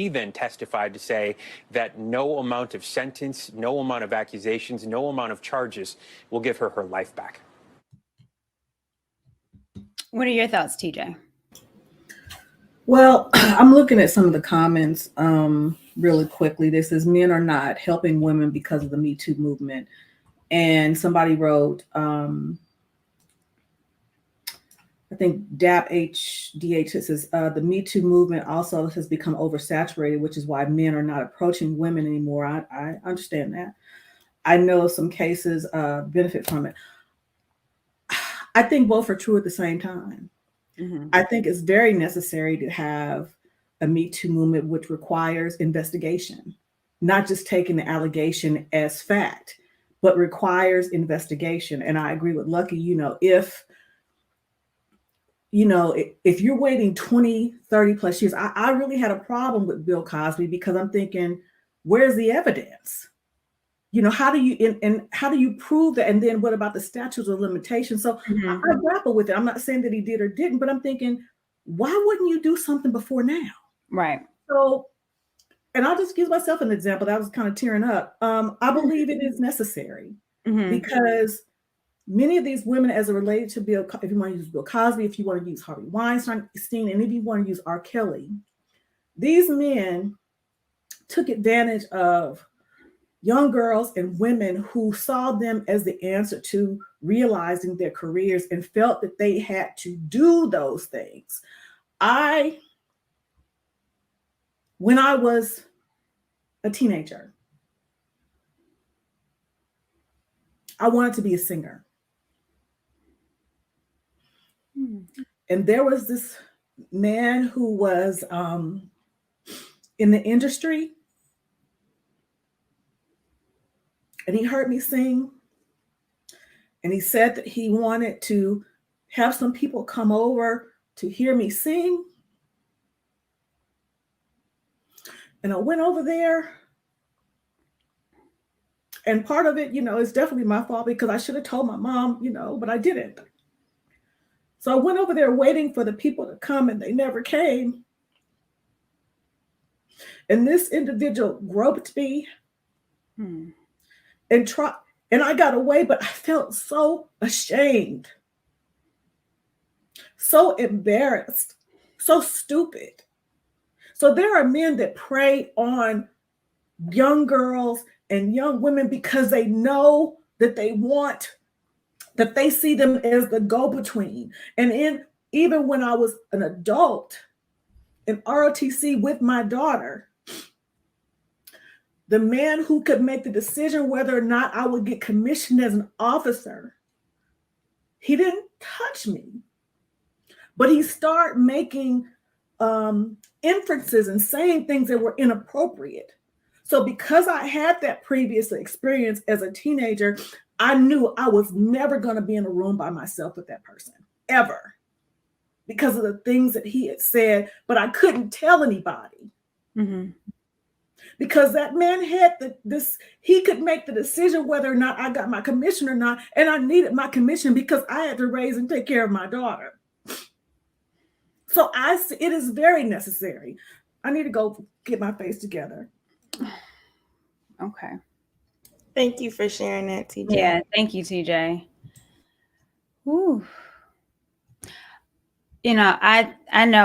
He then testified to say that no amount of sentence, no amount of accusations, no amount of charges will give her life back. What are your thoughts, TJ? Well, I'm looking at some of the comments really quickly. This is men are not helping women because of the Me Too movement. And somebody wrote, I think DAP-HDH says, the Me Too movement also has become oversaturated, which is why men are not approaching women anymore. I understand that. I know some cases benefit from it. I think both are true at the same time. Mm-hmm. I think it's very necessary to have a Me Too movement, which requires investigation, not just taking the allegation as fact, but requires investigation. And I agree with Lucky, if you're waiting 20, 30 plus years, I really had a problem with Bill Cosby because I'm thinking, where's the evidence? How do you prove that? And then what about the statutes of limitations? So I grapple with it. I'm not saying that he did or didn't, but I'm thinking, why wouldn't you do something before now? Right. So, and I'll just use myself an example that I was kind of tearing up. I believe it is necessary because many of these women, as it related to Bill, if you want to use Bill Cosby, if you want to use Harvey Weinstein, and if you want to use R. Kelly, these men took advantage of young girls and women who saw them as the answer to realizing their careers and felt that they had to do those things. When I was a teenager, I wanted to be a singer. And there was this man who was in the industry, and he heard me sing, and he said that he wanted to have some people come over to hear me sing. And I went over there, and part of it, is definitely my fault because I should have told my mom, but I didn't. So I went over there waiting for the people to come, and they never came. And this individual groped me and I got away, but I felt so ashamed, so embarrassed, so stupid. So there are men that prey on young girls and young women because they know that that they see them as the go-between. And even when I was an adult in ROTC with my daughter, the man who could make the decision whether or not I would get commissioned as an officer, he didn't touch me, but he started making inferences and saying things that were inappropriate. So because I had that previous experience as a teenager, I knew I was never going to be in a room by myself with that person, ever, because of the things that he had said, but I couldn't tell anybody. Because that man had he could make the decision whether or not I got my commission or not. And I needed my commission because I had to raise and take care of my daughter. So it is very necessary. I need to go get my face together. Okay. Thank you for sharing that, TJ. Yeah, thank you, TJ. Ooh. I know